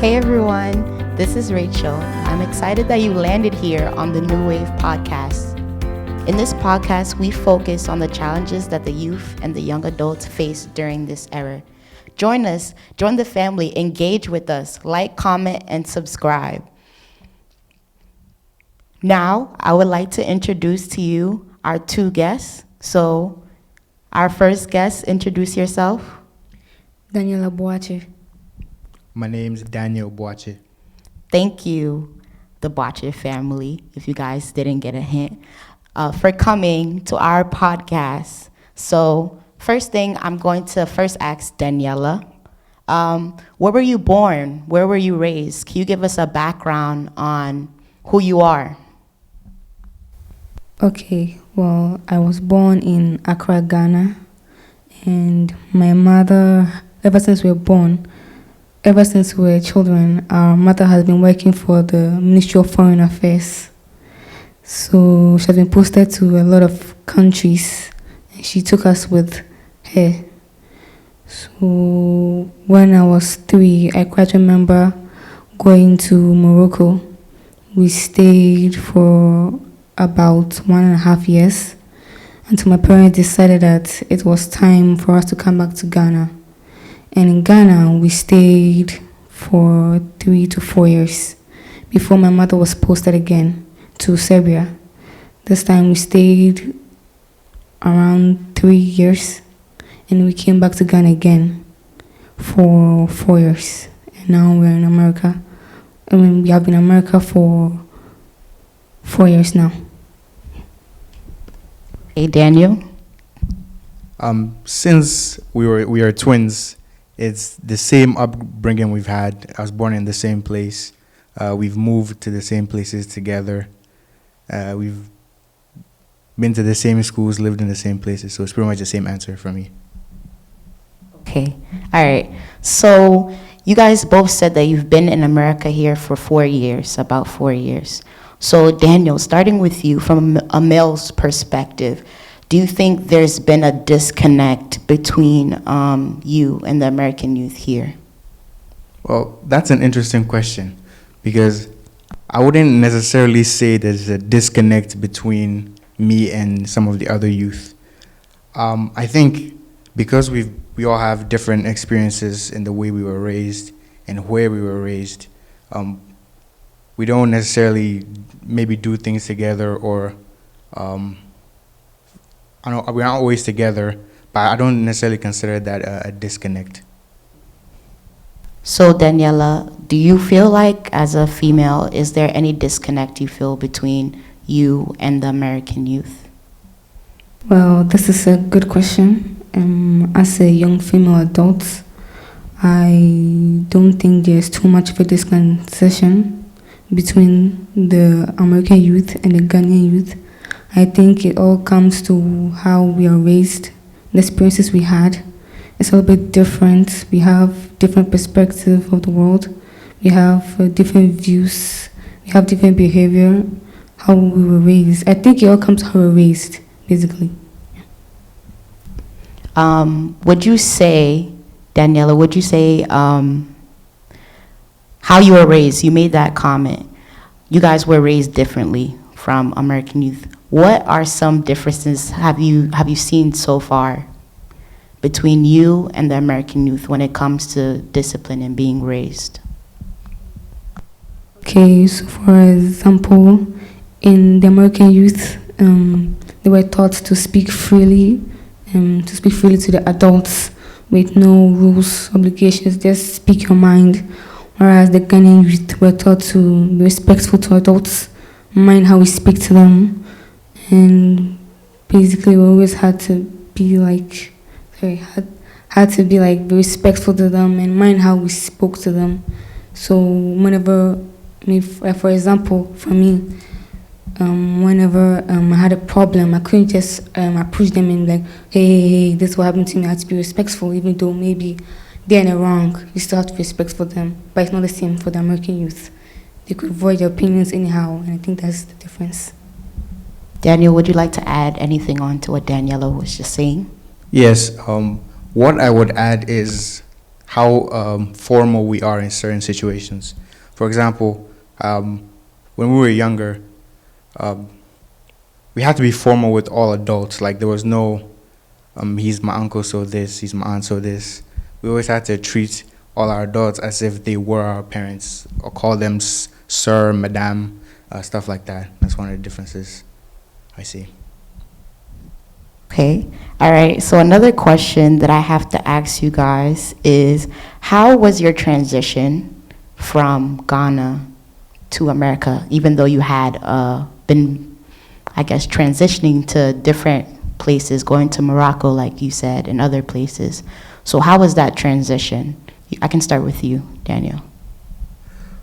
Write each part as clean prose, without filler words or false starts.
Hey everyone, this is Rachel. I'm excited that you landed here on the New Wave podcast. In this podcast, we focus on the challenges that the youth and the young adults face during this era. Join us, join the family, engage with us, like, comment, and subscribe. Now, I would like to introduce to you our two guests. So, our first guest, introduce yourself. Daniella Boachie. My name's Daniel Boachie. Thank you, the Boachie family, if you guys didn't get a hint, for coming to our podcast. So, first thing, I'm going to first ask Daniella. Where were you born? Where were you raised? Can you give us a background on who you are? Okay, well, I was born in Accra, Ghana, and my mother, ever since we were children, our mother has been working for the Ministry of Foreign Affairs. So she has been posted to a lot of countries, and she took us with her. So when I was 3, I quite remember going to Morocco. We stayed for about 1.5 years until my parents decided that it was time for us to come back to Ghana. And in Ghana, we stayed for 3 to 4 years before my mother was posted again to Serbia. This time we stayed around 3 years, and we came back to Ghana again for 4 years. And now we're in America. We have been in America for 4 years now. Hey, Daniel. Since we are twins, it's the same upbringing we've had. I was born in the same place. We've moved to the same places together. We've been to the same schools, lived in the same places. So it's pretty much the same answer for me. Okay, all right. So you guys both said that you've been in America here for 4 years, about 4 years. So Daniel, starting with you from a male's perspective, do you think there's been a disconnect between you and the American youth here? Well, that's an interesting question because I wouldn't necessarily say there's a disconnect between me and some of the other youth. I think because we all have different experiences in the way we were raised and where we were raised, we don't necessarily maybe do things together or we're not always together, but I don't necessarily consider that a disconnect. So Daniela, do you feel like as a female, is there any disconnect you feel between you and the American youth? Well, this is a good question. As a young female adult, I don't think there's too much of a disconnection between the American youth and the Ghanaian youth. I think it all comes to how we are raised, the experiences we had. It's a little bit different. We have different perspective of the world. We have different views. We have different behavior, how we were raised. I think it all comes to how we were raised, basically. Would you say, Daniela, how you were raised? You made that comment. You guys were raised differently from American youth. What are some differences have you seen so far between you and the American youth when it comes to discipline and being raised? Okay, so for example, in the American youth, they were taught to speak freely, to the adults with no rules, obligations, just speak your mind. Whereas the Ghanaian youth were taught to be respectful to adults, mind how we speak to them, and basically we always had to be like, very respectful to them and mind how we spoke to them. So whenever, for example, for me, whenever I had a problem, I couldn't just approach them and like, hey, this is what happened to me. I had to be respectful, even though maybe they're in the wrong. You still have to be respectful for them. But it's not the same for the American youth. They could voice their opinions anyhow, and I think that's the difference. Daniel, would you like to add anything on to what Daniela was just saying? Yes. What I would add is how formal we are in certain situations. For example, when we were younger, we had to be formal with all adults. Like there was no, he's my uncle, so this, he's my aunt, so this. We always had to treat all our adults as if they were our parents, or call them sir, madame, stuff like that. That's one of the differences I see. Okay. All right. So another question that I have to ask you guys is, how was your transition from Ghana to America, even though you had been, I guess, transitioning to different places, going to Morocco, like you said, and other places. So how was that transition? I can start with you, Daniel.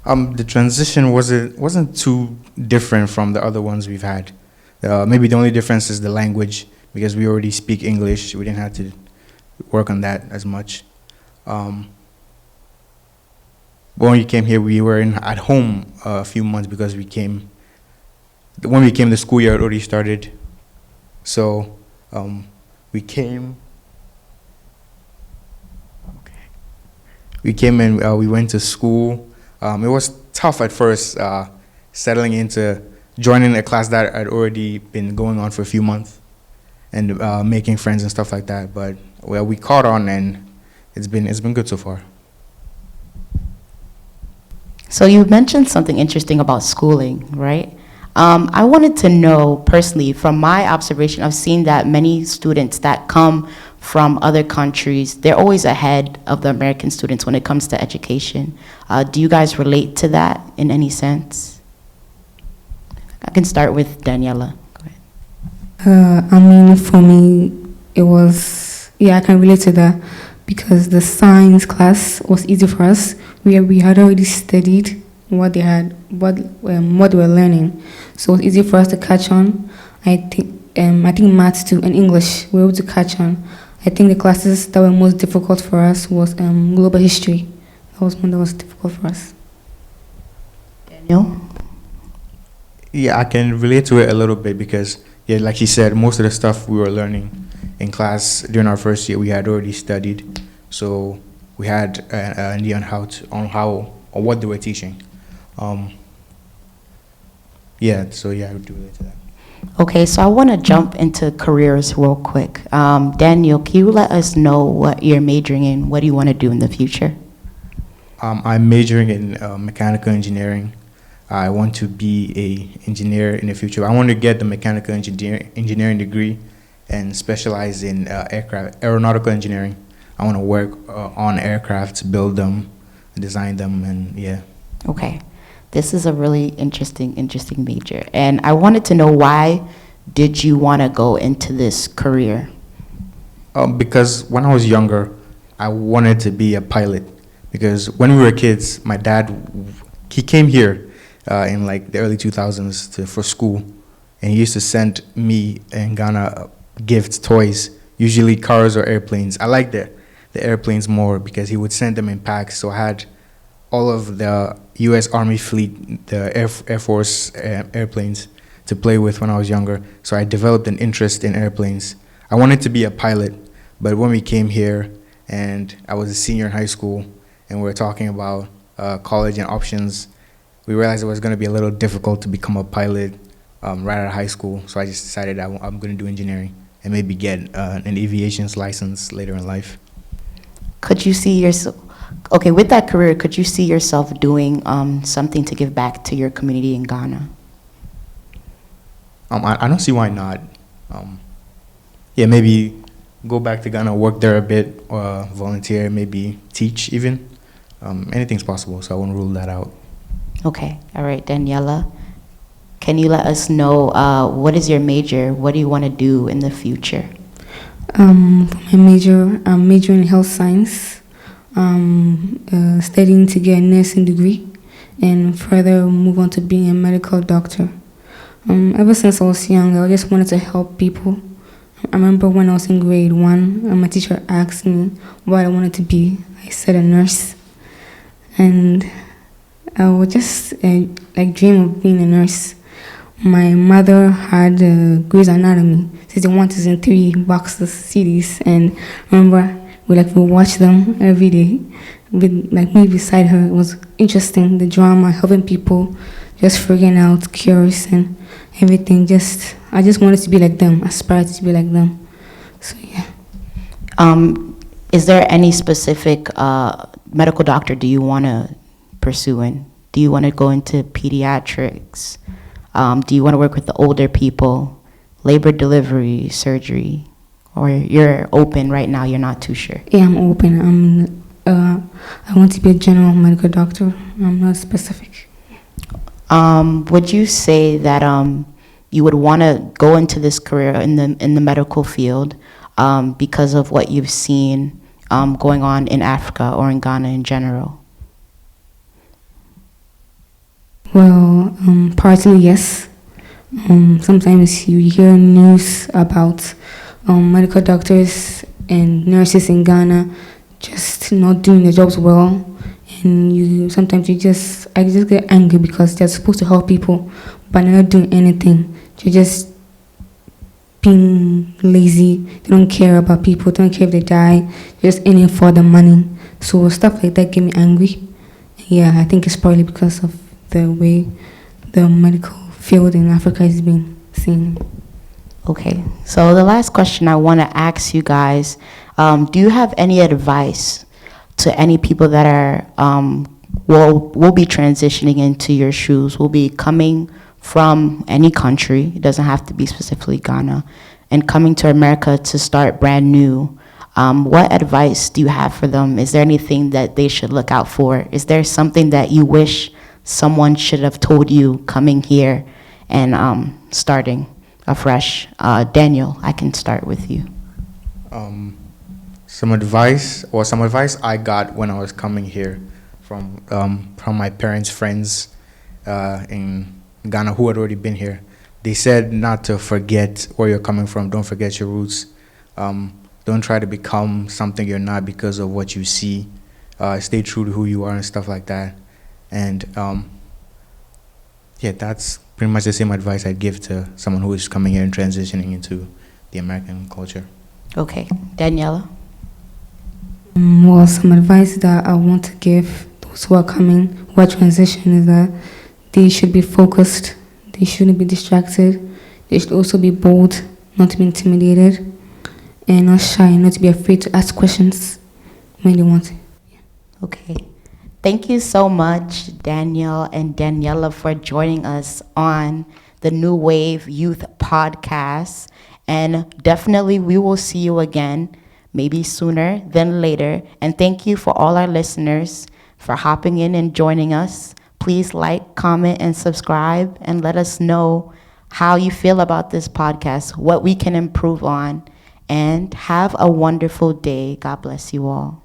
The transition wasn't too different from the other ones we've had. Maybe the only difference is the language, because we already speak English. We didn't have to work on that as much. But when we came here, we were at home a few months because when we came, the school year had already started. So we came. We came and we went to school. It was tough at first, settling into joining a class that had already been going on for a few months and making friends and stuff like that. But well, we caught on, and it's been good so far. So you mentioned something interesting about schooling, right? I wanted to know personally, from my observation, I've seen that many students that come from other countries, they're always ahead of the American students when it comes to education. Do you guys relate to that in any sense? I can start with Daniela. Go ahead. I mean, for me, it was, I can relate to that because the science class was easy for us, where we had already studied what they were learning, so it was easy for us to catch on. I think maths too and English we were able to catch on. I think the classes that were most difficult for us was global history. That was one that was difficult for us. Daniel? Yeah, I can relate to it a little bit because, yeah, like she said, most of the stuff we were learning in class during our first year we had already studied, so we had an idea on what they were teaching. I would relate to that. Okay, so I want to jump into careers real quick. Daniel, can you let us know what you're majoring in? What do you want to do in the future? I'm majoring in mechanical engineering. I want to be an engineer in the future. I want to get the mechanical engineering degree and specialize in aeronautical engineering. I want to work on aircraft, build them, design them, and yeah. Okay. This is a really interesting major. And I wanted to know, why did you want to go into this career? Because when I was younger, I wanted to be a pilot. Because when we were kids, my dad, he came here in like the early 2000s for school. And he used to send me in Ghana gifts, toys, usually cars or airplanes. I like the airplanes more because he would send them in packs. So I had all of the U.S. Army fleet, the Air Force airplanes to play with when I was younger. So I developed an interest in airplanes. I wanted to be a pilot, but when we came here and I was a senior in high school and we were talking about college and options, we realized it was going to be a little difficult to become a pilot right out of high school. So I just decided I'm going to do engineering and maybe get an aviation's license later in life. Could you see yourself, okay, with that career, could you see yourself doing something to give back to your community in Ghana? I don't see why not. Maybe go back to Ghana, work there a bit, volunteer, maybe teach even. Anything's possible, so I won't rule that out. Okay, all right, Daniela, can you let us know what is your major? What do you want to do in the future? For my major, I'm majoring in health science, studying to get a nursing degree, and further move on to being a medical doctor. Ever since I was young, I just wanted to help people. I remember when I was in grade 1, my teacher asked me what I wanted to be. I said a nurse, and I would just dream of being a nurse. My mother had Grey's Anatomy, season 1, season 3 boxes, CDs, and I remember we watch them every day. With like me beside her, it was interesting. The drama, helping people, just figuring out cures and everything. I just wanted to be like them, aspired to be like them. So yeah. Is there any specific medical doctor do you want to pursue in? Do you want to go into pediatrics? Do you want to work with the older people, labor delivery, surgery? Or you're open right now, you're not too sure? Yeah, I'm open. I want to be a general medical doctor. I'm not specific. Would you say that you would want to go into this career in the medical field because of what you've seen going on in Africa or in Ghana in general? Well, partly yes. Sometimes you hear news about medical doctors and nurses in Ghana just not doing their jobs well, and I just get angry because they're supposed to help people, but they're not doing anything. They're just being lazy. They don't care about people. They don't care if they die. They're just in it for the money. So stuff like that get me angry. Yeah, I think it's partly because of the way the medical field in Africa is being seen. Okay, so the last question I want to ask you guys, do you have any advice to any people that are, will be transitioning into your shoes, will be coming from any country, it doesn't have to be specifically Ghana, and coming to America to start brand new? What advice do you have for them? Is there anything that they should look out for? Is there something that you wish someone should have told you coming here and starting afresh? Daniel, I can start with you. Some advice I got when I was coming here from my parents' friends in Ghana who had already been here. They said not to forget where you're coming from. Don't forget your roots. Don't try to become something you're not because of what you see. Stay true to who you are and stuff like that. And yeah, that's pretty much the same advice I'd give to someone who is coming here and transitioning into the American culture. Okay, Daniela? Well, some advice that I want to give those who are transitioning is that they should be focused, they shouldn't be distracted, they should also be bold, not to be intimidated, and not shy, not to be afraid to ask questions when they want to. Okay. Thank you so much, Daniel and Daniela, for joining us on the New Wave Youth Podcast. And definitely we will see you again, maybe sooner than later. And thank you for all our listeners for hopping in and joining us. Please like, comment, and subscribe, and let us know how you feel about this podcast, what we can improve on. And have a wonderful day. God bless you all.